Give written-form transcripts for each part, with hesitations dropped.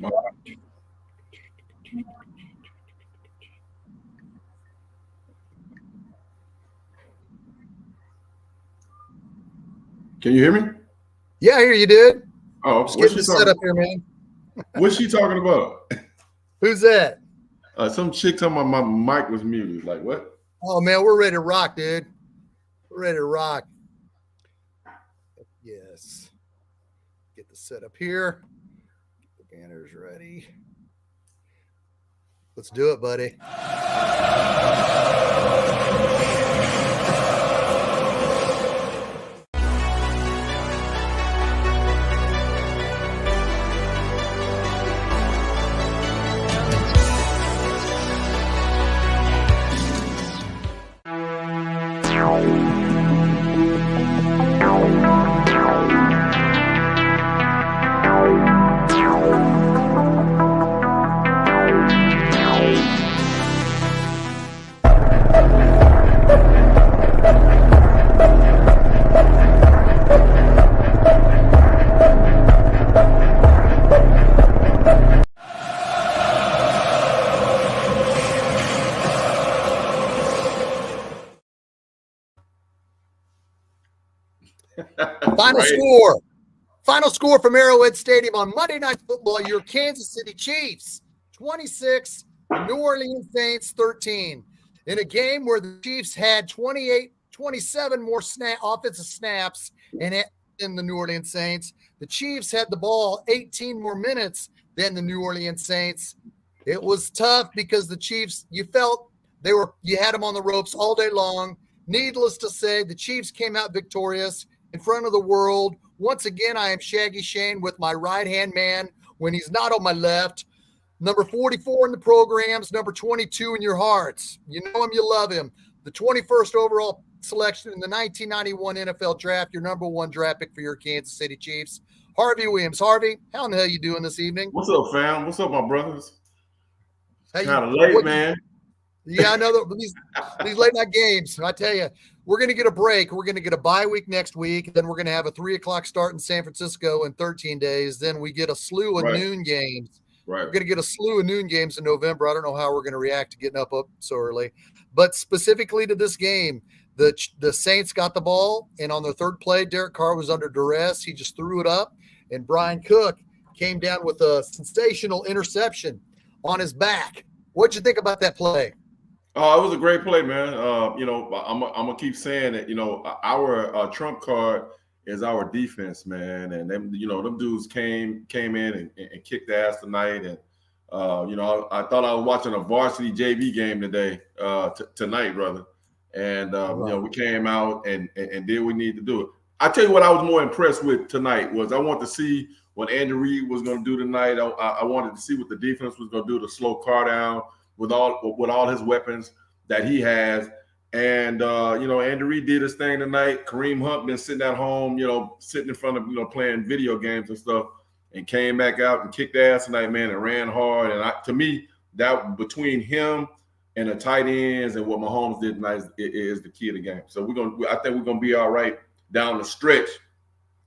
Can you hear me? Yeah, I hear you, dude. Oh, Just getting set up here, man. What's she talking about? Who's that? Some chick talking about my mic was muted. Like what? Oh man, we're ready to rock, dude. We're ready to rock. Yes. Get the setup here. Get the banners ready. Let's do it, buddy. Final score from Arrowhead Stadium on Monday Night Football. Your Kansas City Chiefs 26, New Orleans Saints 13. In a game where the Chiefs had 27 more offensive snaps in the New Orleans Saints, the Chiefs had the ball 18 more minutes than the New Orleans Saints. It was tough because the Chiefs, you had them on the ropes all day long. Needless to say, the Chiefs came out victorious in front of the world. Once again, I am Shaggy Shane with my right-hand man when he's not on my left. Number 44 in the programs, number 22 in your hearts. You know him, you love him. The 21st overall selection in the 1991 NFL Draft, your number one draft pick for your Kansas City Chiefs, Harvey Williams. Harvey, how in the hell you doing this evening? What's up, fam? What's up, my brothers? Kind of late, man. Yeah, I know these late night games. I tell you, we're going to get a break. We're going to get a bye week next week. Then we're going to have a 3:00 start in San Francisco in 13 days. Then we get a slew of noon games. Right. We're going to get a slew of noon games in November. I don't know how we're going to react to getting up so early. But specifically to this game, the Saints got the ball, and on the third play, Derek Carr was under duress. He just threw it up, and Brian Cook came down with a sensational interception on his back. What'd you think about that play? It was a great play, man. I'm gonna keep saying that. Our trump card is our defense, man. And them dudes came in and kicked ass tonight. And I thought I was watching a varsity JV game today, tonight, brother. And we came out and did what we need to do. I tell you what, I was more impressed with tonight was I wanted to see what Andy Reid was going to do tonight. I wanted to see what the defense was going to do to slow Carr down with all his weapons that he has. And, Andy Reid did his thing tonight. Kareem Hunt been sitting at home, sitting in front of, playing video games and stuff, and came back out and kicked ass tonight, man, and ran hard. And to me, that between him and the tight ends and what Mahomes did tonight is the key of the game. So I think we're going to be all right down the stretch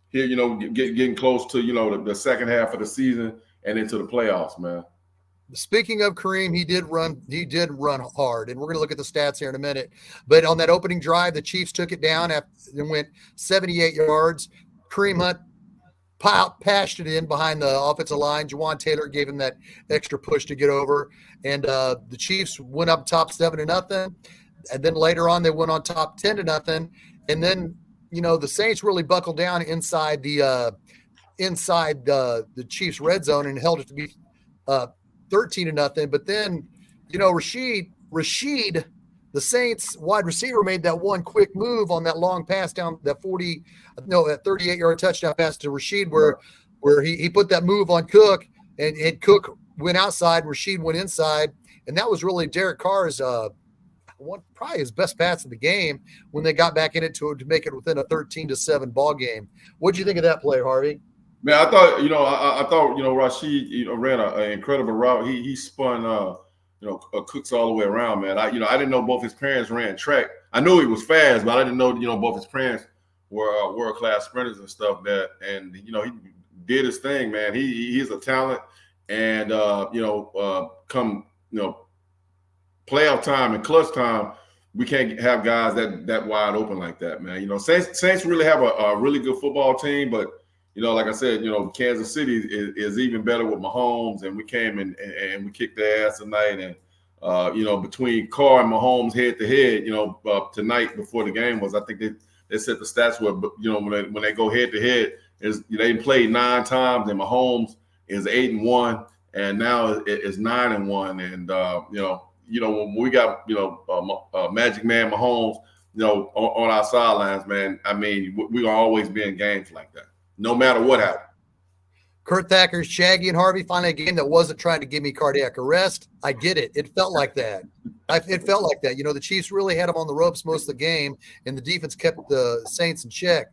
here, getting close to, the second half of the season and into the playoffs, man. Speaking of Kareem, he did run hard, and we're going to look at the stats here in a minute. But on that opening drive, the Chiefs took it down and went 78 yards. Kareem Hunt patched it in behind the offensive line. Juwan Taylor gave him that extra push to get over, and the Chiefs went up top 7-0. And then later on, they went on top 10-0. And then, the Saints really buckled down inside the Chiefs' red zone and held it to be 13-0. But then, Rashid, the Saints wide receiver, made that one quick move on that long pass down that 38-yard touchdown pass to Rashid where he put that move on Cook, and Cook went outside, Rashid went inside, and that was really Derek Carr's probably his best pass of the game when they got back in it to make it within a 13-7 ball game. What'd you think of that play, Harvey? Man, I thought, I thought Rashid, ran an incredible route. He spun, Cooks all the way around, man. I didn't know both his parents ran track. I knew he was fast, but I didn't know, both his parents were world-class sprinters and stuff. And he did his thing, man. He's a talent. and come playoff time and clutch time, we can't have guys that wide open like that, man. Saints really have a really good football team, but like I said, Kansas City is even better with Mahomes, and we came and we kicked their ass tonight. And between Carr and Mahomes head to head, tonight before the game was, I think they said the stats were, when they go head to head, they played 9 times, and Mahomes is 8-1, and now it's 9-1, and when we got Magic Man Mahomes, on our sidelines, man. I mean, we're gonna always be in games like that, no matter what happens. Kurt Thacker's Shaggy and Harvey finally a game that wasn't trying to give me cardiac arrest. I get it. It felt like that. It felt like that. The Chiefs really had them on the ropes most of the game, and the defense kept the Saints in check.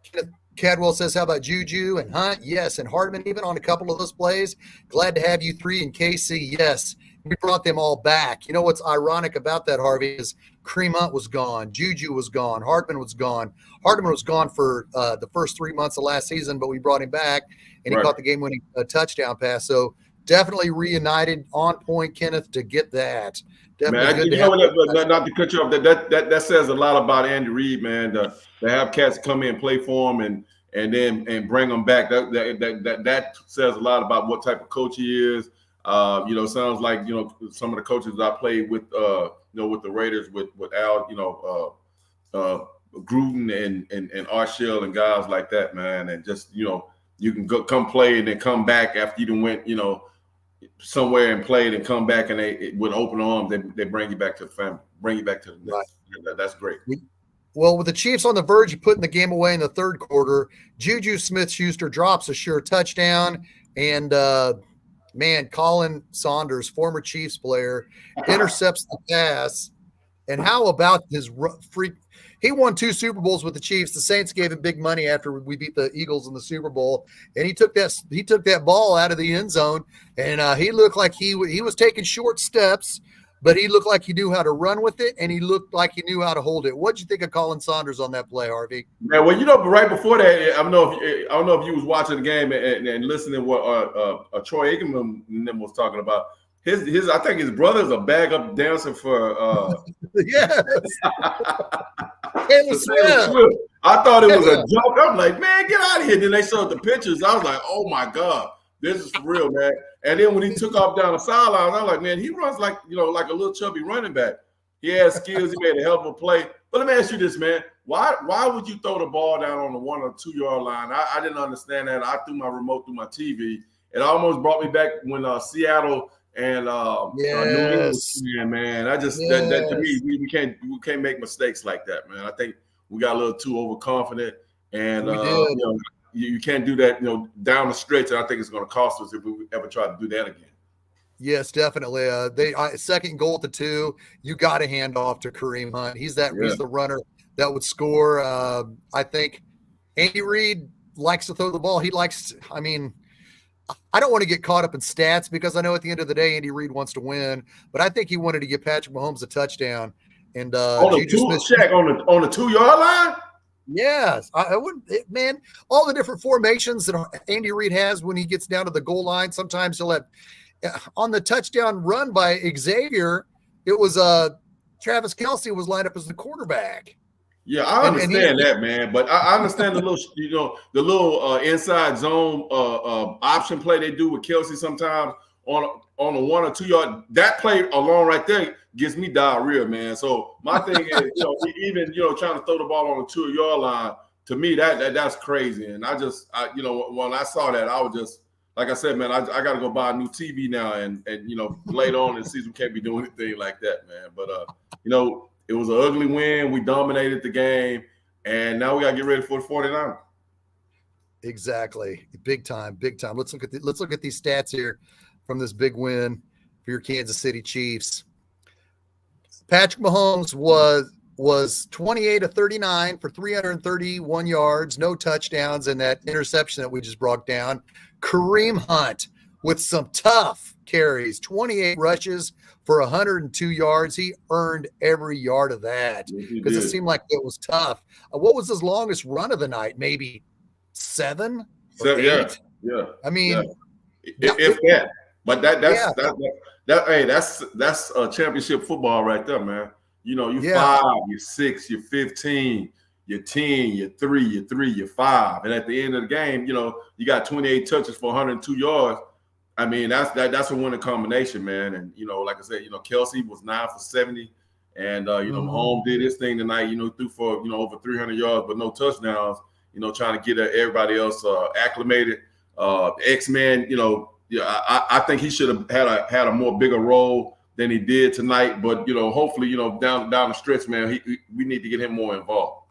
Kenneth Cadwell says, how about Juju and Hunt? Yes. And Hardman even on a couple of those plays. Glad to have you 3 in KC. Yes. We brought them all back. What's ironic about that, Harvey, is Kareem Hunt was gone. Juju was gone. Hardman was gone. Hardman was gone for the first 3 months of last season, but we brought him back, and he caught the game-winning touchdown pass. So definitely reunited, on point, Kenneth, to get that. Definitely not to cut you off, that says a lot about Andy Reid, man. To have cats come in, play for him, and bring them back. That says a lot about what type of coach he is. Sounds like some of the coaches I played with, with the Raiders, with Al, Gruden and Arshell and guys like that, man. And just you can come play and then come back after you done went somewhere and played and come back, and they with open arms they bring you back to the family, bring you back to the next. Right. That's great. Well, with the Chiefs on the verge of putting the game away in the third quarter, Juju Smith-Schuster drops a sure touchdown, and Colin Saunders, former Chiefs player, intercepts the pass. And how about his freak? He won 2 Super Bowls with the Chiefs. The Saints gave him big money after we beat the Eagles in the Super Bowl, and he took that ball out of the end zone, and he looked like he was taking short steps, but he looked like he knew how to run with it, and he looked like he knew how to hold it. What'd you think of Colin Saunders on that play, Harvey? Man, well, right before that, I don't know if you was watching the game and listening to what Troy Aikman was talking about. His I think his brother's a bag up dancer for yes. I thought it was a joke. I'm like, man, get out of here. Then they showed the pictures. I was like, oh my God, this is for real, man. And then when he took off down the sidelines, I was like, man, he runs like like a little chubby running back. He has skills. He made a hell of a play. But let me ask you this, man. Why would you throw the ball down on the 1 or 2 yard line? I didn't understand that. I threw my remote through my TV. It almost brought me back when Seattle and New England, man. I just that to me, we can't make mistakes like that, man. I think we got a little too overconfident, and you can't do that, down the stretch. And I think it's going to cost us if we ever try to do that again. Yes, definitely. Second goal to 2, you got to hand off to Kareem Hunt. He's the runner that would score. I think Andy Reid likes to throw the ball. I don't want to get caught up in stats because I know at the end of the day, Andy Reid wants to win, but I think he wanted to give Patrick Mahomes a touchdown. And on the 2 yard line. Yes, I wouldn't, man. All the different formations that Andy Reid has when he gets down to the goal line. Sometimes he'll have on the touchdown run by Xavier. It was Travis Kelce was lined up as the quarterback. Yeah, I understand that, man. But I understand the little inside zone option play they do with Kelce sometimes on a 1 or 2 yard. That play alone right there gives me diarrhea, man. So my thing is, even trying to throw the ball on the 2 yard line, to me that's crazy. And I when I saw that, I was just like I said, man, I got to go buy a new TV now, and later on in the season can't be doing anything like that, man. But it was an ugly win. We dominated the game, and now we got to get ready for the 49ers. Exactly, big time. Let's look at these stats here from this big win for your Kansas City Chiefs. Patrick Mahomes was 28 of 39 for 331 yards, no touchdowns, and that interception that we just broke down. Kareem Hunt with some tough carries, 28 rushes for 102 yards. He earned every yard of that because it seemed like it was tough. What was his longest run of the night? Maybe 7 or 8? Yeah. I mean, if that. But Yeah. that's a championship football right there, man. You know, you Yeah. 5, you're 6, you're 15, you're 10, you're 3, you're 5, and at the end of the game, you know, you got 28 touches for 102 yards. I mean, that's a winning combination, man. And you know, like I said, you know, Kelsey was 9 for 70, and you know, Mahomes did his thing tonight. You know, threw for over 300 yards, but no touchdowns. You know, trying to get everybody else acclimated. X-Men, you know, yeah, I think he should have had a more bigger role than he did tonight. But you know, hopefully, you know, down the stretch, man, we need to get him more involved.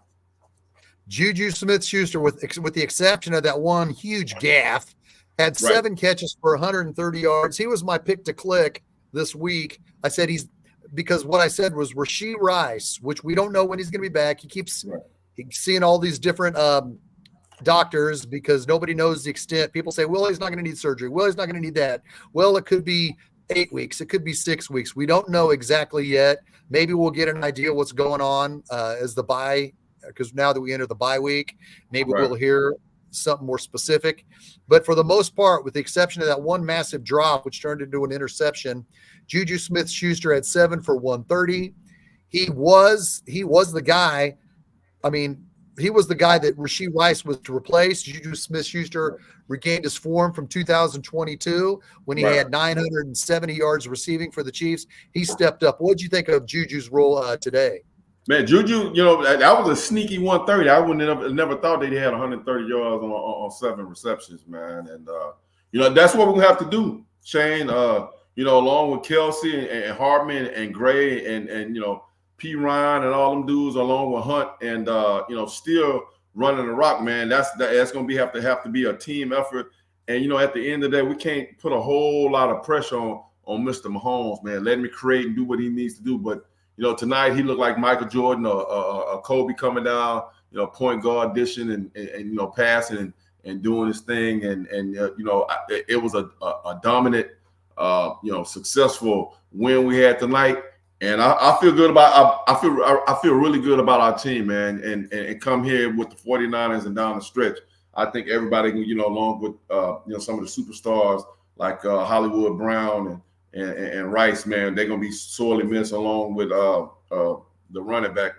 Juju Smith-Schuster, with the exception of that one huge gaffe, had 7 catches for 130 yards. He was my pick to click this week. I said because what I said was Rashee Rice, which we don't know when he's going to be back. He keeps seeing all these different doctors because nobody knows the extent. People say, well, he's not going to need surgery. Well, he's not going to need that. Well, it could be 8 weeks. It could be 6 weeks. We don't know exactly yet. Maybe we'll get an idea what's going on as the bye, because now that we enter the bye week, maybe we'll hear something more specific. But for the most part, with the exception of that one massive drop, which turned into an interception, Juju Smith-Schuster had 7 for 130. He was the guy. I mean, he was the guy that Rashee Rice was to replace. Juju Smith-Schuster regained his form from 2022 when he had 970 yards receiving for the Chiefs. He stepped up. What did you think of Juju's role today? Man, Juju, you know, that was a sneaky 130. I wouldn't have never thought they'd had 130 yards on 7 receptions, man. And you know, that's what we're gonna have to do, Shane. You know, along with Kelsey and Hartman and Gray and you know, P. Ryan and all them dudes, along with Hunt and you know, still running the rock, man. That's gonna have to be a team effort. And you know, at the end of the day, we can't put a whole lot of pressure on Mr. Mahomes, man. Let him create and do what he needs to do. But you know, tonight he looked like Michael Jordan or Kobe coming down, you know, point guard dishing and you know, passing and doing his thing. And you know, it was a dominant, you know, successful win we had tonight. And I feel good about I feel really good about our team, man. And come here with the 49ers and down the stretch, I think everybody can, you know, along with you know, some of the superstars like Hollywood Brown and Rice, man, they're gonna be sorely missed along with the running back.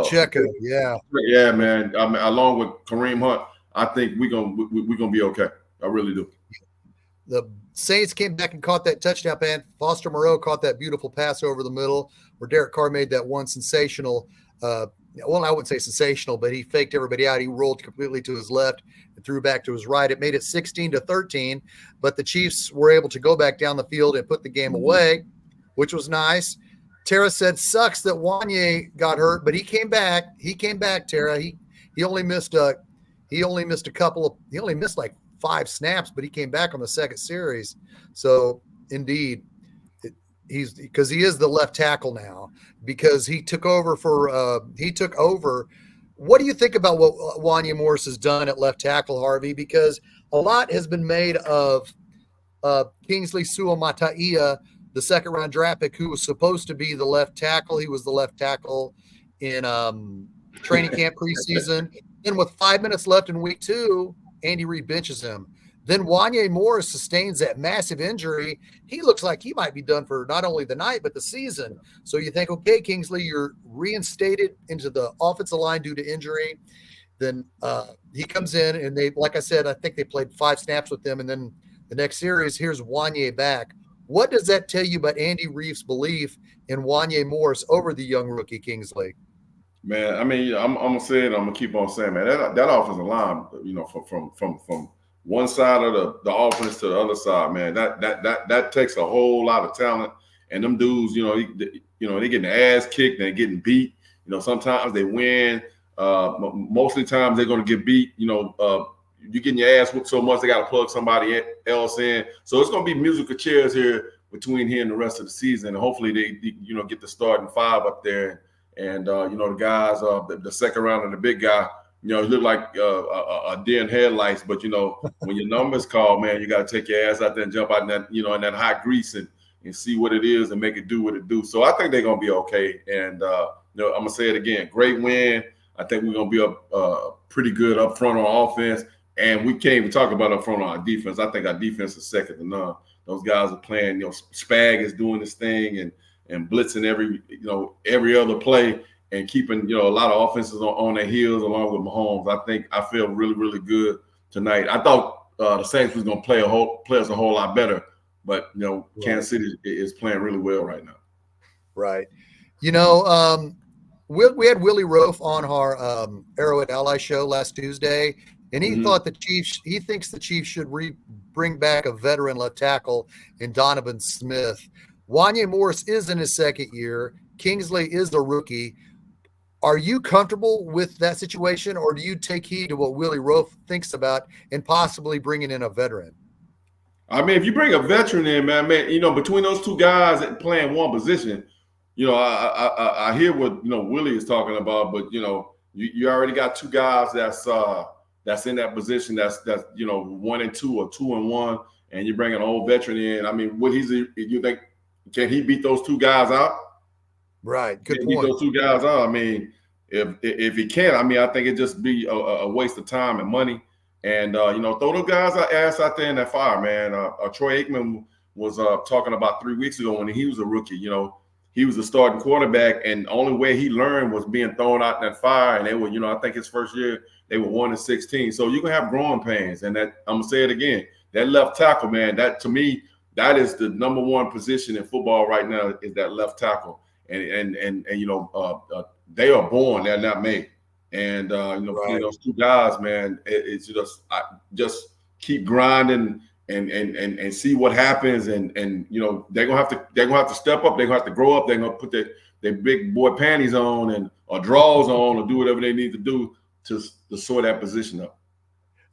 Checker, yeah, man. I mean, along with Kareem Hunt, I think we're gonna be okay. I really do. The Saints came back and caught that touchdown pass. Foster Moreau caught that beautiful pass over the middle where Derek Carr made that one sensational well, I wouldn't say sensational, but he faked everybody out. He rolled completely to his left and threw back to his right. It made it 16-13, but the Chiefs were able to go back down the field and put the game away, which was nice. Tara said, sucks that Wanye got hurt, but he came back. He came back, Tara. He only missed like 5 snaps, but he came back on the second series. So indeed, he is the left tackle now because he took over. What do you think about what Wanya Morris has done at left tackle, Harvey? Because a lot has been made of Kingsley Suamataia, the second round draft pick, who was supposed to be the left tackle. He was the left tackle in training camp preseason. And with 5 minutes left in week 2, Andy Reid benches him. Then Wanya Morris sustains that massive injury. He looks like he might be done for not only the night, but the season. So you think, okay, Kingsley, you're reinstated into the offensive line due to injury. Then he comes in and they, like I said, I think they played 5 snaps with them. And then the next series, here's Wanya back. What does that tell you about Andy Reid's belief in Wanya Morris over the young rookie Kingsley? Man, I mean, I'm gonna say it. I'm gonna keep on saying, man, that offensive line, you know, from one side of the offense to the other side, man, that takes a whole lot of talent. And them dudes, you know, they getting their ass kicked, they're getting beat. You know, sometimes they win. Most of the times they're gonna get beat. You know, you're getting your ass whooped so much they got to plug somebody else in. So it's gonna be musical chairs here between here and the rest of the season. And hopefully they you know, get the starting 5 up there. And you know, the guys, the second round and the big guy, you know, look like a deer in headlights. But you know, when your number's called, man, you got to take your ass out there and jump out in that, you know, in that hot grease and see what it is and make it do what it do. So I think they're gonna be okay. And you know, I'm gonna say it again, great win. I think we're gonna be up pretty good up front on offense. And we can't even talk about up front on our defense. I think our defense is second to none. Those guys are playing. Spag is doing this thing and blitzing every other play and keeping a lot of offenses on their heels along with Mahomes. I feel really, really good tonight. I thought the Saints was going to play us a whole lot better, but Kansas City is playing really well right now. Right. We had Willie Roaf on our Arrowhead Ally show last Tuesday, and he he thinks the Chiefs should bring back a veteran left tackle in Donovan Smith. Wanya Morris is in his second year. Kingsley is a rookie. Are you comfortable with that situation, or do you take heed to what Willie Roaf thinks about and possibly bringing in a veteran? I mean, if you bring a veteran in, man, between those two guys that playing one position, I hear what Willie is talking about, but you already got two guys that's in that position that's 1 and 2 or 2 and 1, and you bring an old veteran in. I mean, you think can he beat those two guys out? Right, good point. Beat those two guys out. I mean, if he can't, I mean, I think it'd just be a waste of time and money. And throw those guys ass out there in that fire, man. Troy Aikman was talking about 3 weeks ago when he was a rookie. He was a starting quarterback, and the only way he learned was being thrown out in that fire. And they were, I think his first year they were 1-16. So you can have growing pains. And that I'm gonna say it again, that left tackle, man. That to me, that is the number one position in football right now is that left tackle. And they are born, they're not made. And between those two guys, man, it's just keep grinding and see what happens. And they're gonna have to step up. They're gonna have to grow up. They're gonna put their big boy panties on or drawers on or do whatever they need to do to sort that position up.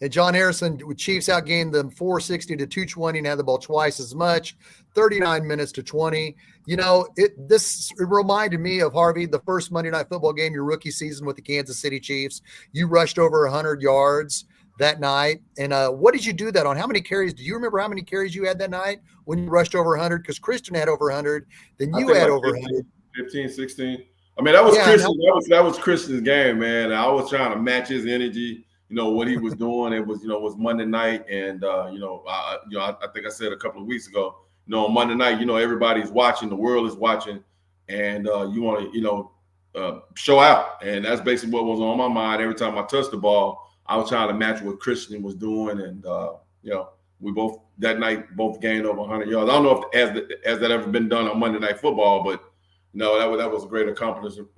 And John Harrison, Chiefs outgained them 460 to 220 and had the ball twice as much, 39 minutes to 20. This reminded me of, Harvey, the first Monday Night Football game, your rookie season with the Kansas City Chiefs. You rushed over 100 yards that night. And what did you do that on? How many carries? Do you remember how many carries you had that night when you rushed over 100? Because Christian had over 100. Then you had over 100. 15, 16. I mean, that was Christian. That was Christian's game, man. I was trying to match his energy. What he was doing. It was, was Monday night, and I think I said a couple of weeks ago, on Monday night, everybody's watching, the world is watching, and you want to, show out, and that's basically what was on my mind every time I touched the ball. I was trying to match what Christian was doing, and we both that night gained over 100 yards. I don't know if has that ever been done on Monday Night Football, but. No, that was a great accomplishment.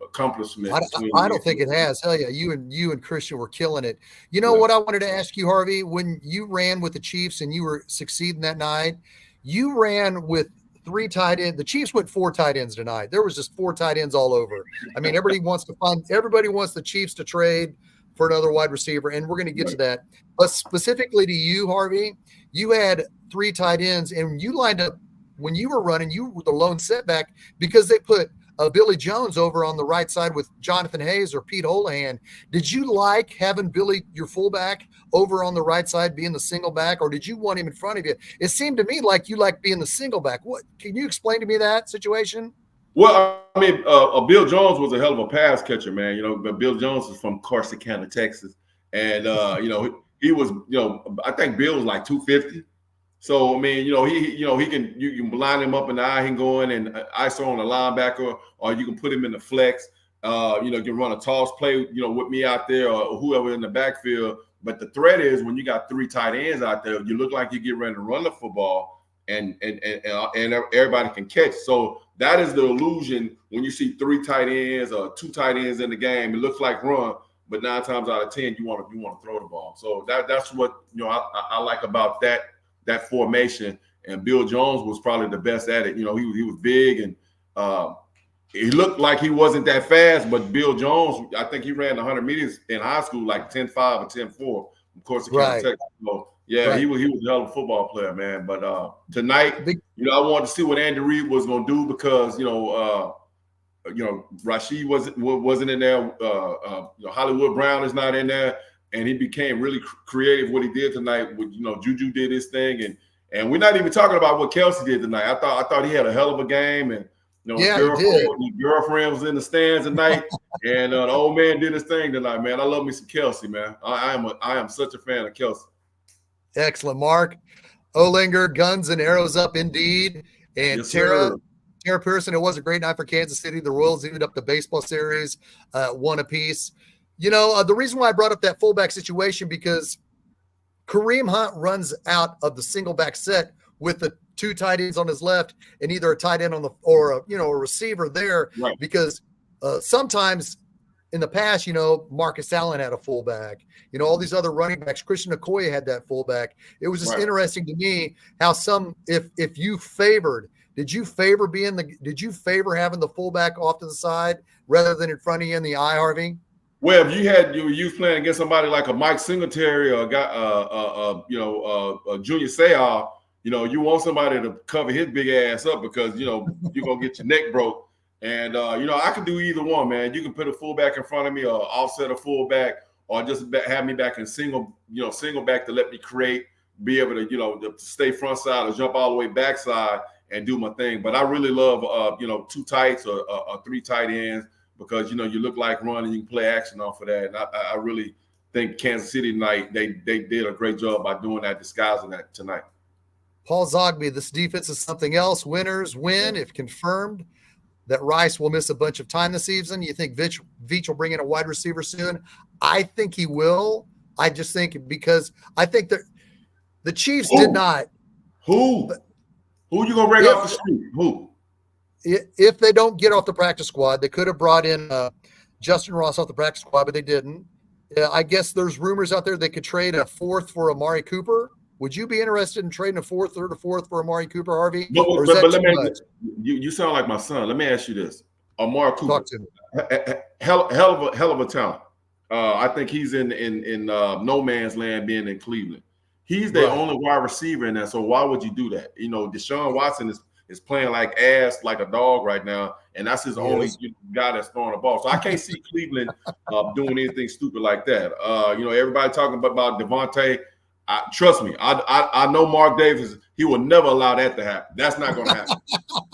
I don't think it has. Hell yeah, you and Christian were killing it. What I wanted to ask you, Harvey, when you ran with the Chiefs and you were succeeding that night, you ran with 3 tight ends. The Chiefs went 4 tight ends tonight. There was just 4 tight ends all over. I mean, everybody wants the Chiefs to trade for another wide receiver, and we're going to get to that. But specifically to you, Harvey, you had 3 tight ends, and you lined up. When you were running, you were the lone setback because they put Billy Jones over on the right side with Jonathan Hayes or Pete Holohan. Did you like having Billy, your fullback, over on the right side being the single back, or did you want him in front of you? It seemed to me like you liked being the single back. What can you explain to me that situation? Well, I mean, Bill Jones was a hell of a pass catcher, man. But Bill Jones is from Corsicana, Texas, and he was, I think Bill was like 250. So I mean, you can line him up in the eye, he can go in and ISO on the linebacker, or you can put him in the flex. You can run a toss play, with me out there or whoever in the backfield. But the threat is when you got 3 tight ends out there, you look like you get ready to run the football, and everybody can catch. So that is the illusion when you see 3 tight ends or 2 tight ends in the game. It looks like run, but 9 times out of 10 you want to throw the ball. So that's what I like about that formation, and Bill Jones was probably the best at it. He was big, and he looked like he wasn't that fast, but Bill Jones, I think he ran 100 meters in high school like 10.5 or 10.4. Of course, Texas. So yeah, he was a hell of a football player, man. But tonight, I wanted to see what Andy Reid was going to do because Rashid wasn't in there. Hollywood Brown is not in there. And he became really creative what he did tonight. With Juju did his thing, and we're not even talking about what Kelsey did tonight. I thought he had a hell of a game, and You know, Yeah, he did. his girlfriend was in the stands tonight, and the old man did his thing tonight, man. I love me some Kelsey, man. I am such a fan of Kelsey. Excellent, Mark. Olinger, guns and arrows up indeed. And Yes, Tara sir. Pearson, it was a great night for Kansas City. The Royals ended up the baseball series, one apiece. You know, the reason why I brought up that fullback situation, because Kareem Hunt runs out of the single back set with the two tight ends on his left and either a tight end on the or a receiver there, Right. because sometimes in the past, Marcus Allen had a fullback. All these other running backs, Christian Okoye had that fullback. It was just interesting to me how if you favored, did you favor having the fullback off to the side rather than in front of you in the eye, Harvey? Well, if you was playing against somebody like a Mike Singletary or a guy, Junior Seau, you want somebody to cover his big ass up, because you're gonna get your neck broke. And I can do either one, man. You can put a fullback in front of me, or offset a fullback, or just have me back in single back to let me create, be able to to stay front side or jump all the way backside and do my thing. But I really love two tights or three tight ends, because you look like running, you can play action off of that. And I really think Kansas City tonight, they did a great job by doing that, disguising that tonight. Paul Zogby, this defense is something else. Winners win if confirmed that Rice will miss a bunch of time this season. You think Veach will bring in a wide receiver soon? I think he will. I just think because I think that the Chiefs did not. Who you gonna bring off the street? Who? If they don't get off the practice squad, they could have brought in Justin Ross off the practice squad, but they didn't. I guess there's rumors out there they could trade a fourth for Amari Cooper. Would you be interested in trading a third or fourth for Amari Cooper, Harvey? But you sound like my son. Let me ask you this: Amari Cooper, talk to me. Hell of a talent. I think he's in no man's land being in Cleveland. He's the only wide receiver in that. So why would you do that? Deshaun Watson is playing like ass, like a dog right now, and that's his only guy that's throwing the ball. So I can't see Cleveland doing anything stupid like that. Everybody talking about Devontae. Trust me, I know Mark Davis. He will never allow that to happen. That's not going to happen.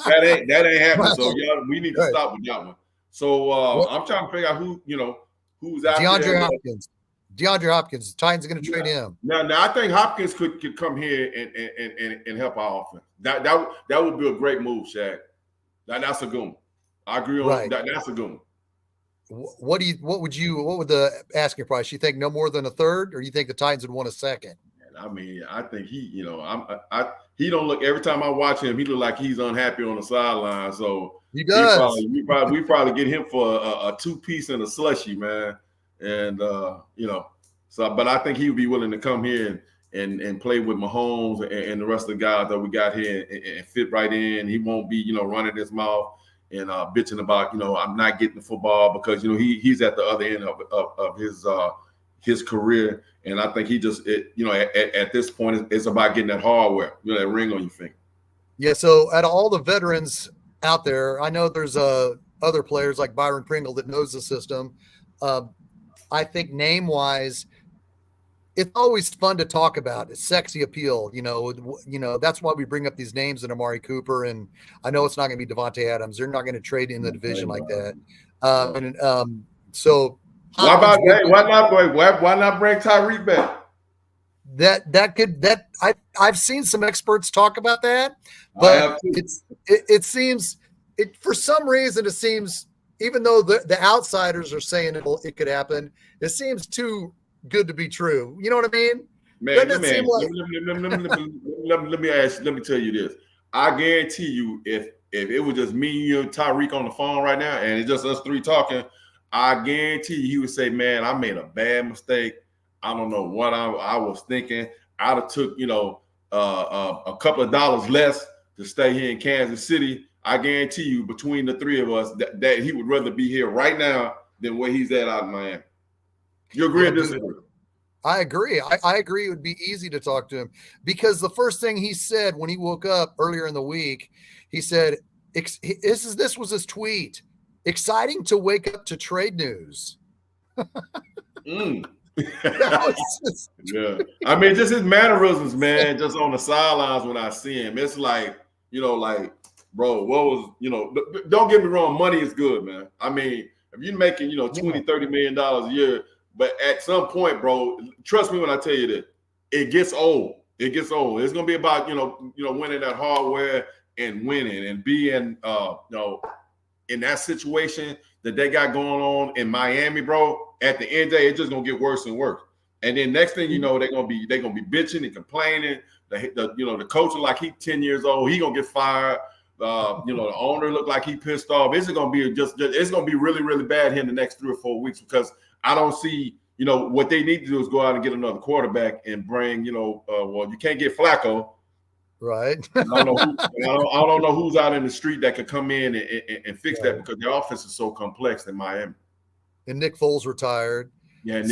that ain't happening. So we need to stop with that one. So I'm trying to figure out who's out there. DeAndre Hopkins. Titans are going to trade him. Now I think Hopkins could come here and help our offense. That would be a great move, Shaq. That's a good one. I agree on that. That's a good one. What would the asking price? You think no more than a third, or you think the Titans would want a second? I mean, I think he don't look, every time I watch him, he look like he's unhappy on the sideline. So he does. We probably get him for a 2-piece and a slushie, man. And but I think he would be willing to come here and play with Mahomes and the rest of the guys that we got here and fit right in. He won't be running his mouth and bitching about I'm not getting the football, because he's at the other end of his career. And I think he just at this point it's about getting that hardware, that ring on your finger. Yeah. So out of all the veterans out there, I know there's other players like Byron Pringle that knows the system. I think name wise, it's always fun to talk about. It's sexy appeal, that's why we bring up these names in Amari Cooper. And I know it's not going to be Devontae Adams. They're not going to trade in the division like that. So why not bring Tyreek back? I've seen some experts talk about that, but it seems for some reason, it seems, even though the outsiders are saying it could happen, it seems too good to be true. You know what I mean? Man, let me tell you this. I guarantee you, if it was just me, you, and Tyreek on the phone right now, and it's just us three talking, I guarantee you he would say, "Man, I made a bad mistake. I don't know what I was thinking. I'd have took a couple of dollars less to stay here in Kansas City." I guarantee you, between the three of us, that he would rather be here right now than where he's at out in Miami. You agree or disagree? I agree. I agree. It would be easy to talk to him, because the first thing he said when he woke up earlier in the week, he said, this was his tweet: "Exciting to wake up to trade news." Yeah. I mean, just his mannerisms, man, just on the sidelines when I see him, it's like, bro, what was, don't get me wrong, money is good, man. I mean, if you're making, 20, $30 million a year, but at some point, bro, trust me when I tell you that it gets old. It gets old. It's gonna be about, winning that hardware and winning and being, in that situation that they got going on in Miami, bro. At the end of the day, it's just gonna get worse and worse. And then next thing you know, they're gonna be bitching and complaining. The coach is like he 10 years old. He gonna get fired. The owner look like he pissed off. It's gonna be it's gonna be really, really bad here in the next 3 or 4 weeks because I don't see, what they need to do is go out and get another quarterback and bring, you can't get Flacco. Right. I don't know who's out in the street that could come in and fix that because their offense is so complex in Miami. And Nick Foles retired. Yeah. And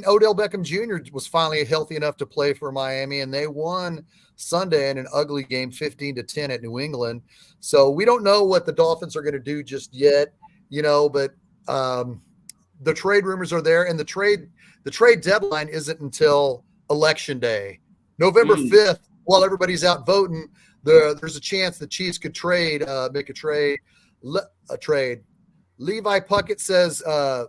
Odell Beckham Jr. was finally healthy enough to play for Miami, and they won Sunday in an ugly game, 15-10 at New England. So we don't know what the Dolphins are going to do just yet, but the trade rumors are there, and the trade deadline isn't until Election Day. November 5th, while everybody's out voting, there's a chance the Chiefs could make a trade. Levi Puckett says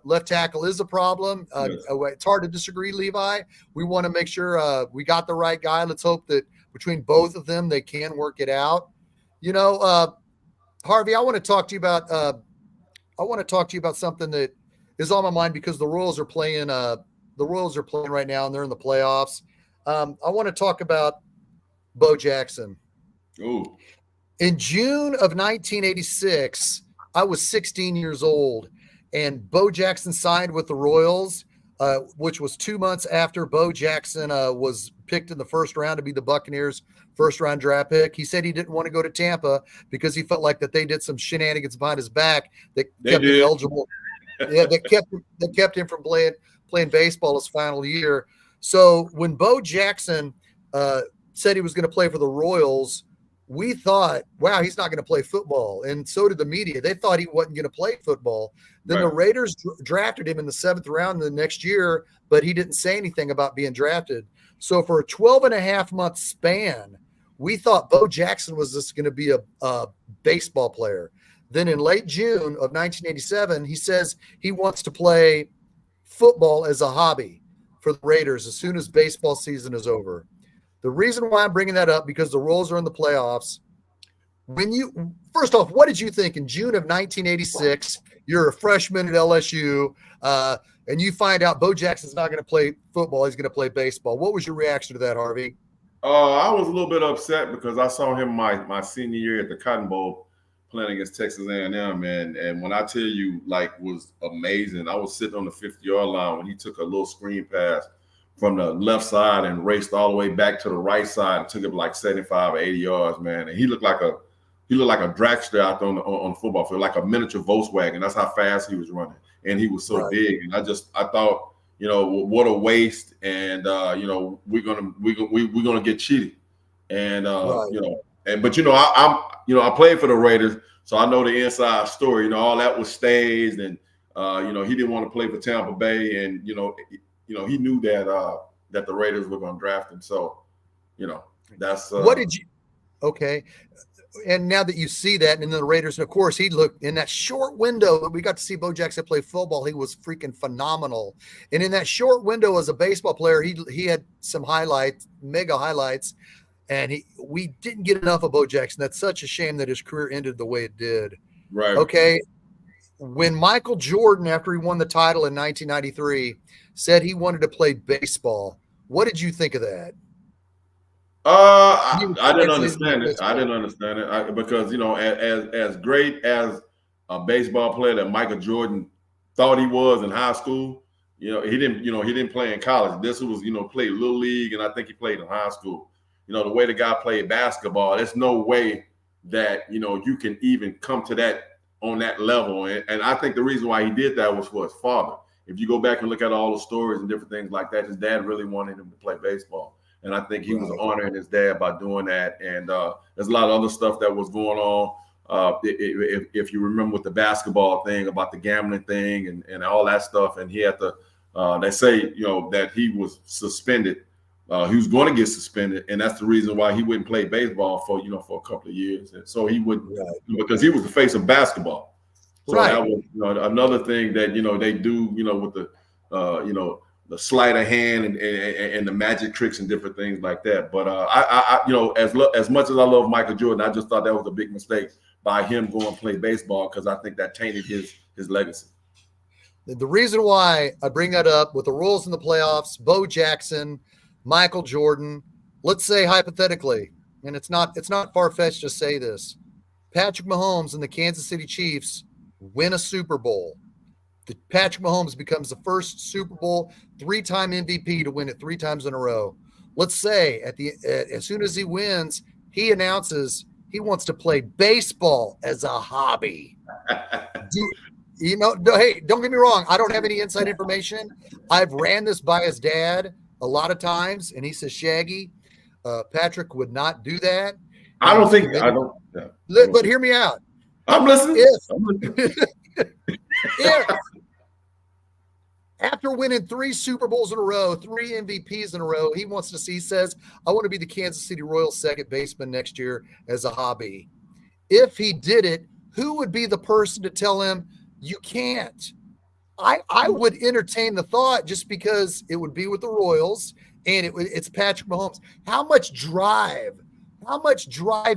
left tackle is a problem. Yes. It's hard to disagree, Levi. We want to make sure we got the right guy. Let's hope that between both of them, they can work it out. Harvey, I want to talk to you about something that is on my mind because the Royals are playing right now, and they're in the playoffs. I want to talk about Bo Jackson. Ooh. In June of 1986, I was 16 years old, and Bo Jackson signed with the Royals, which was 2 months after Bo Jackson was picked in the first round to be the Buccaneers' first-round draft pick. He said he didn't want to go to Tampa because he felt like that they did some shenanigans behind his back that kept him eligible. Yeah, that kept him from playing baseball his final year. So when Bo Jackson said he was going to play for the Royals, we thought, wow, he's not going to play football. And so did the media. They thought he wasn't going to play football. Then the Raiders drafted him in the 7th round the next year, but he didn't say anything about being drafted. So for a 12-and-a-half-month span, we thought Bo Jackson was just going to be a baseball player. Then in late June of 1987, he says he wants to play football as a hobby for the Raiders as soon as baseball season is over. The reason why I'm bringing that up because the Royals are in the playoffs. First off, what did you think in June of 1986? You're a freshman at LSU, and you find out Bo Jackson's not going to play football; he's going to play baseball. What was your reaction to that, Harvey? I was a little bit upset because I saw him my senior year at the Cotton Bowl playing against Texas A&M, and when I tell you, was amazing. I was sitting on the 50-yard line when he took a little screen pass from the left side and raced all the way back to the right side and took it like 75 or 80 yards, man. And he looked like a dragster out there on the football field, like a miniature Volkswagen. That's how fast he was running, and he was so big. And I thought, what a waste. And we're gonna get cheated. And I played for the Raiders, so I know the inside story. All that was staged, and he didn't want to play for Tampa Bay, and he knew that the Raiders were going to draft him. So, that's what did you? Okay, and now that you see that, and then the Raiders, and of course, he looked in that short window that we got to see Bo Jackson play football. He was freaking phenomenal. And in that short window as a baseball player, he had some mega highlights, and we didn't get enough of Bo Jackson. That's such a shame that his career ended the way it did. Right. Okay. When Michael Jordan, after he won the title in 1993, said he wanted to play baseball, what did you think of that? I didn't understand it. I didn't understand it because as great as a baseball player that Michael Jordan thought he was in high school, he didn't play in college. This was played little league, and I think he played in high school. The way the guy played basketball, there's no way that you can even come to that on that level. And I think the reason why he did that was for his father. If you go back and look at all the stories and different things like that, his dad really wanted him to play baseball. And I think he was honoring his dad by doing that. And there's a lot of other stuff that was going on. If you remember with the basketball thing about the gambling thing and all that stuff. And he had to, they say, that he was suspended He was going to get suspended, and that's the reason why he wouldn't play baseball for a couple of years. And so he wouldn't, because he was the face of basketball. So that was another thing that they do with the the sleight of hand and the magic tricks and different things like that. But I as much as I love Michael Jordan, I just thought that was a big mistake by him going to play baseball, because I think that tainted his legacy. The reason why I bring that up with the Royals in the playoffs, Bo Jackson, Michael Jordan, let's say hypothetically, and it's not far-fetched to say this, Patrick Mahomes and the Kansas City Chiefs win a Super Bowl. Patrick Mahomes becomes the first Super Bowl 3-time MVP to win it 3 times in a row. Let's say as soon as he wins, he announces he wants to play baseball as a hobby. Hey, don't get me wrong. I don't have any inside information. I've ran this by his dad a lot of times, and he says, Shaggy, Patrick would not do that. I don't think. I don't. Yeah. But hear me out. I'm listening. If after winning 3 Super Bowls in a row, 3 MVPs in a row, he says, I want to be the Kansas City Royals second baseman next year as a hobby. If he did it, who would be the person to tell him you can't? I would entertain the thought, just because it would be with the Royals and it's Patrick Mahomes. How much drive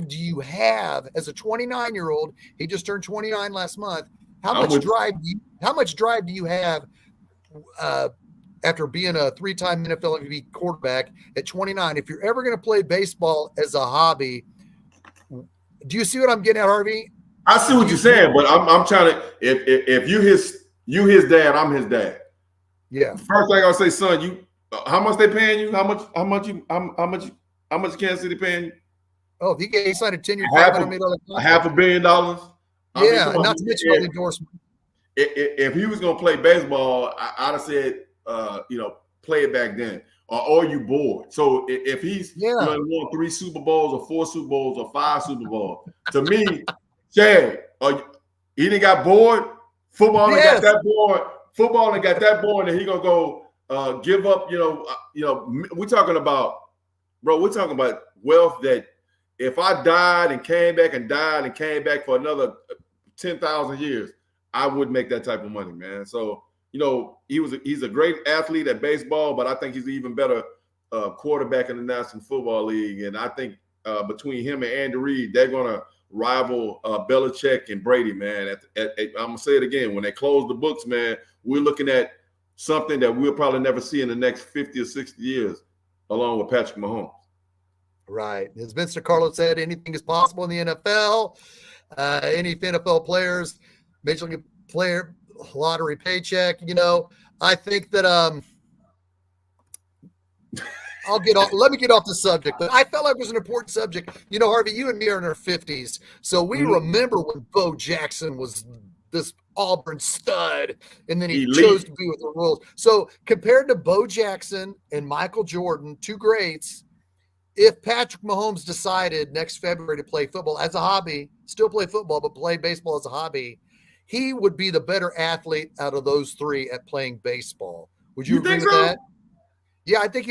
do you have as a 29-year-old? He just turned 29 last month. How much drive do you have after being a 3-time NFL MVP quarterback at 29? If you're ever going to play baseball as a hobby, do you see what I'm getting at, Harvey? I see what you're saying, but I'm trying to. If you his dad, I'm his dad. Yeah. First thing I'll say, son, how much they paying you? How much Kansas City paying you? Oh, he signed a 10-year $500 million. Yeah, not to mention all the endorsement. If he was going to play baseball, I'd have said, play it back then. Or are you bored? So if he's won 3 Super Bowls or 4 Super Bowls or 5 Super Bowls, to me, Chad, he didn't got bored. Football ain't got that bored. Football ain't got that bored, and he gonna go give up. We're talking about wealth that if I died and came back for another 10,000 years, I would make that type of money, man. So he's a great athlete at baseball, but I think he's an even better quarterback in the National Football League. And I think between him and Andy Reid, they're gonna rival Belichick and Brady, man. I'm gonna say it again. When they close the books, man, we're looking at something that we'll probably never see in the next 50 or 60 years, along with Patrick Mahomes. Right. As Vince Carlo said, anything is possible in the NFL. Any NFL players, Major League player, lottery paycheck. I think that let me get off the subject, but I felt like it was an important subject. Harvey, you and me are in our 50s, so we remember when Bo Jackson was this Auburn stud, and then he chose to be with the Royals. So compared to Bo Jackson and Michael Jordan, 2 greats, if Patrick Mahomes decided next February to play football as a hobby, still play football, but play baseball as a hobby, he would be the better athlete out of those 3 at playing baseball. Would you agree with that? Yeah, I think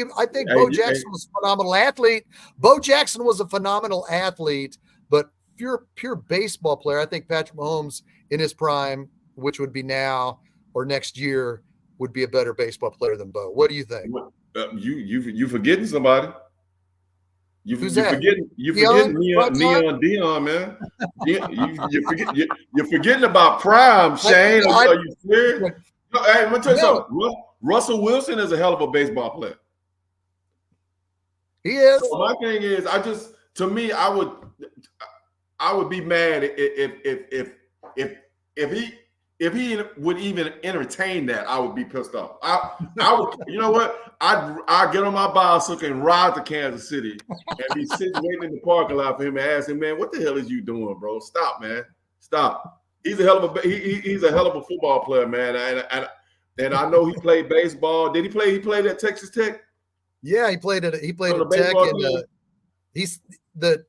Bo Jackson was a phenomenal athlete. Bo Jackson was a phenomenal athlete, but pure baseball player, I think Patrick Mahomes in his prime, which would be now or next year, would be a better baseball player than Bo. What do you think? You forgetting somebody? Who's that? You forgetting Neon Dion, man. You're forgetting about Prime, Shane. Are you serious? Hey, let me tell you something. Russell Wilson is a hell of a baseball player. He is. So my thing is, I would be mad if he would even entertain that. I would be pissed off. I would. You know what? I'd get on my bicycle and ride to Kansas City and be sitting waiting in the parking lot for him and ask him, man, what the hell is you doing, bro? Stop, man. Stop. He's a hell of a football player, man. And I know he played baseball. Did he play? He played at Texas Tech. Yeah, he played at Tech, and the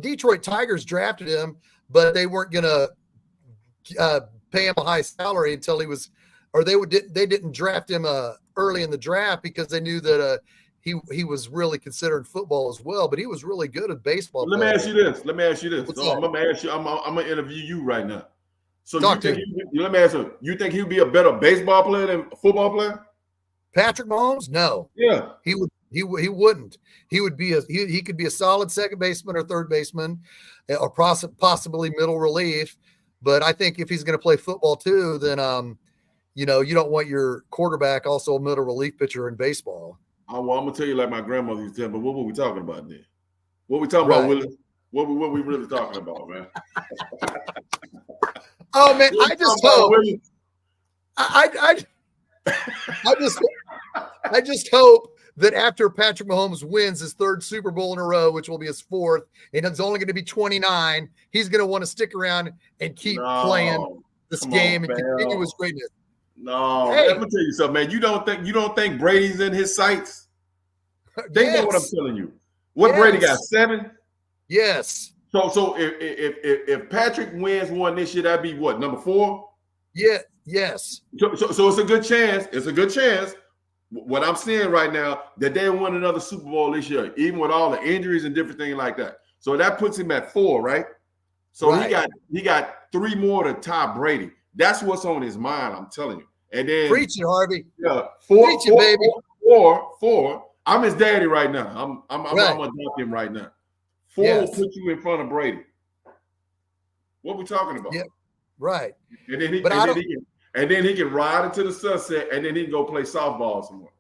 Detroit Tigers drafted him, but they weren't gonna pay him a high salary until he was, or they didn't draft him early in the draft because they knew that he was really considering football as well, but he was really good at baseball. Let me ask you this. I'm gonna interview you right now. So let me ask you, you think he'd be a better baseball player than a football player? Patrick Mahomes? No. Yeah. He wouldn't. He would be he could be a solid second baseman or third baseman, or possibly middle relief. But I think if he's going to play football too, then you don't want your quarterback also a middle relief pitcher in baseball. Oh, well, I'm gonna tell you like my grandmother used to tell me, but what were we talking about then? What we talking about, Willie? What we really talking about, man? Oh man, I just hope that after Patrick Mahomes wins his third Super Bowl in a row, which will be his fourth, and it's only going to be 29, he's going to want to stick around and keep playing this game and continue his greatness. No, let me tell you something, man. You don't think Brady's in his sights? They know what I'm telling you. What Brady got, 7? Yes. So if Patrick wins one this year, that'd be what, number 4? Yeah. Yes. So it's a good chance. It's a good chance. What I'm seeing right now that they win another Super Bowl this year, even with all the injuries and different things like that. So that puts him at 4, right? So he got 3 more to tie Brady. That's what's on his mind. I'm telling you. And then preach it, Harvey. Yeah, preach it, baby. 4. I'm his daddy right now. I'm gonna adopt him right now. 4 will put you in front of Brady. What we talking about? Yeah, right. And then he can ride into the sunset, and then he can go play softball somewhere.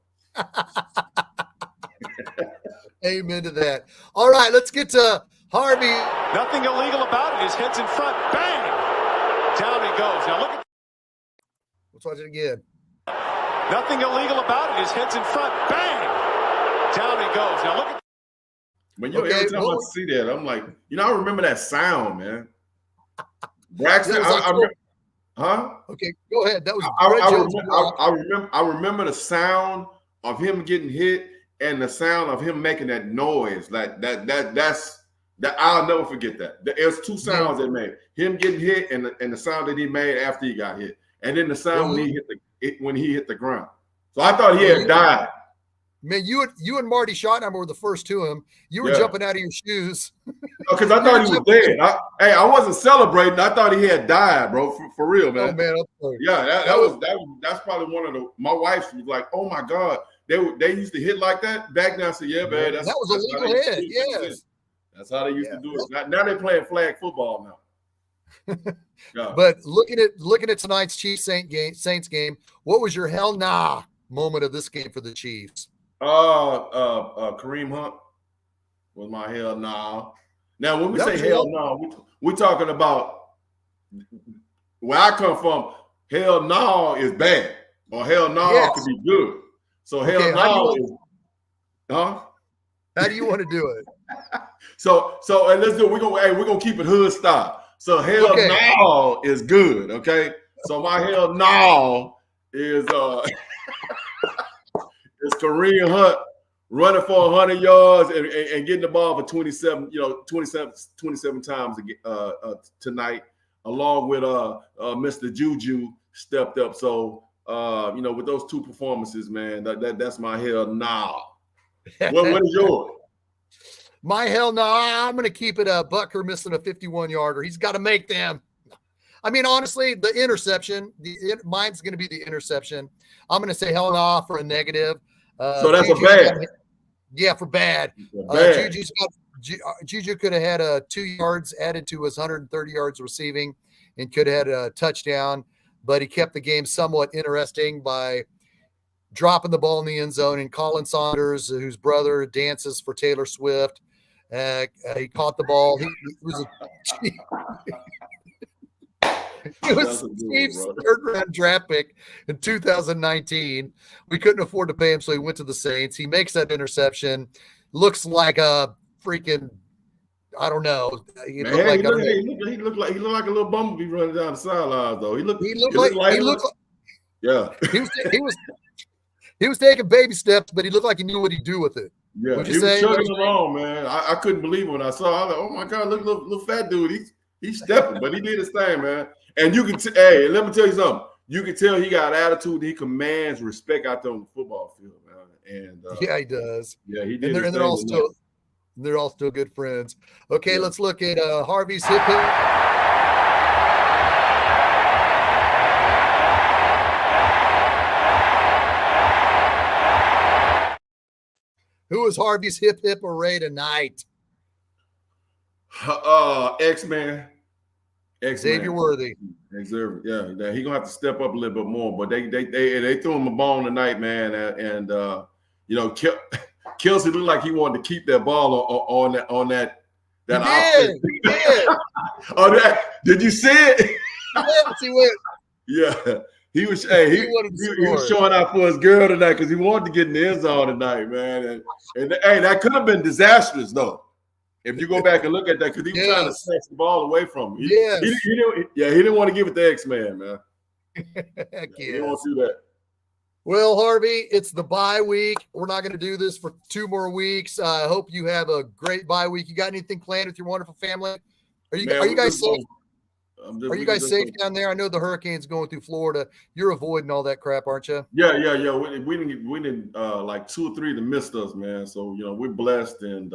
Amen to that. All right, let's get to Harvey. Nothing illegal about it. His head's in front. Bang! Down he goes. Now look at. Let's watch it again. Nothing illegal about it. His head's in front. Bang! Down he goes. Now look at. When every time I see that, I'm like, I remember that sound, man. Braxton, huh? Okay, go ahead. That was. I remember the sound of him getting hit and the sound of him making that noise. Like that's I'll never forget that. There's 2 sounds they made: him getting hit and the sound that he made after he got hit, and then the sound when he hit the ground. So I thought he had died. Man, you and Marty Schottenheimer were the first to him. You were jumping out of your shoes. Because I thought he was dead. I wasn't celebrating. I thought he had died, bro. For real, man. Oh man, I'm sorry. Yeah, that's probably one of the. My wife was like, "Oh my God, they used to hit like that back then." I said, "Yeah, man, that was a legal hit." Yes, that's how they used to do it. Now they're playing flag football now. Yeah. But looking at tonight's Saints game, what was your hell nah moment of this game for the Chiefs? Kareem Hunt was my hell nah. Now, when we say hell nah, we're talking about where I come from. Hell nah is bad, or hell nah could be good. So hell nah is, huh? How do you want to do it? So and let's do it. We're gonna keep it hood style. So hell nah is good. Okay. So my hell nah is It's Kareem Hunt running for 100 yards and getting the ball for 27 times tonight, along with Mr. Juju stepped up. So with those 2 performances, man, that's my hell nah. What is yours? My hell nah, I'm gonna keep it Butker missing a 51-yarder. He's got to make them. I mean, honestly, the interception, mine's going to be the interception. I'm going to say hell nah for a negative. So that's Juju, a bad. Yeah, for bad. Juju could have had 2 yards added to his 130 yards receiving and could have had a touchdown, but he kept the game somewhat interesting by dropping the ball in the end zone. And Colin Saunders, whose brother dances for Taylor Swift, he caught the ball. He was a Chiefs third-round draft pick in 2019. We couldn't afford to pay him, so he went to the Saints. He makes that interception. Looks like a freaking, I don't know. He looked like a little bumblebee running down the sidelines, though. He looked like he was taking baby steps, but he looked like he knew what he'd do with it. Yeah, he was chugging along, man. I couldn't believe it when I saw. I was like, oh my God, look, little fat dude. He's stepping, but he did his thing, man. And you can let me tell you something. You can tell he got attitude. He commands respect out there on the football field, man. And yeah, he does. Yeah, he did. And they're all still good friends. Okay, let's look at Harvey's hip hip. Who is Harvey's hip array tonight? X-Man. Xavier Worthy. Xavier, yeah. He gonna have to step up a little bit more. But they threw him a bone tonight, man. And Kelsey looked like he wanted to keep that ball on that offense. He did. Did you see it? Yes, he went. Yeah. He was showing out for his girl tonight because he wanted to get in the end zone tonight, man. And hey, that could have been disastrous though. If you go back and look at that, because he was trying to snatch the ball away from him. He didn't want to give it to X-Man, man. Heck He didn't want to do that. Well, Harvey, it's the bye week. We're not going to do this for 2 more weeks. I hope you have a great bye week. You got anything planned with your wonderful family? Are you guys safe? Are you guys safe down there? I know the hurricane's going through Florida. You're avoiding all that crap, aren't you? Yeah. We didn't like 2 or 3 that missed us, man. So we're blessed, and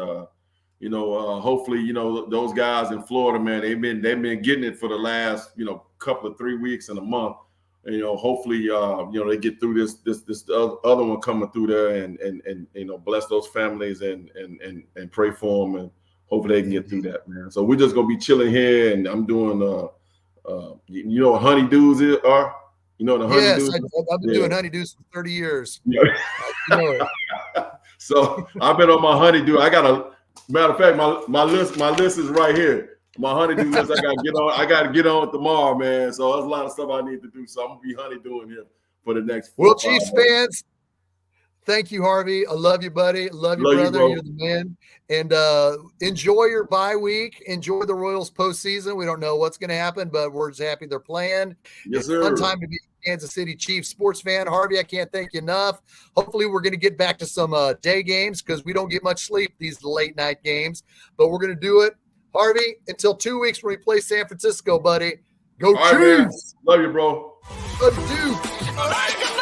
hopefully those guys in Florida, man, they've been getting it for the last couple of 3 weeks and a month. And, hopefully they get through this other one coming through there, and bless those families and pray for them, and hopefully they can get through that, man. So we're just gonna be chilling here, and I'm doing what honeydews are? You know what the honeydews? Yes, I've been doing honeydews for 30 years. Yeah. So I've been on my honeydew. I got a matter of fact, my list is right here. My honeydew list I gotta get on tomorrow, man. So there's a lot of stuff I need to do. So I'm gonna be honeydewing here for the next 4 Well, or 5 Chiefs months. fans, thank you, Harvey. I love you, buddy. Love you, brother. bro. You're the man. And enjoy your bye week. Enjoy the Royals postseason. We don't know what's going to happen, but we're just happy they're playing. Yes, It's sir. a fun time to be a Kansas City Chiefs sports fan. Harvey, I can't thank you enough. Hopefully we're going to get back to some day games because we don't get much sleep these late night games, but we're going to do it. Harvey, until 2 weeks when we play San Francisco, buddy. Go All right, man. Chiefs! Love you, bro. Love you, too.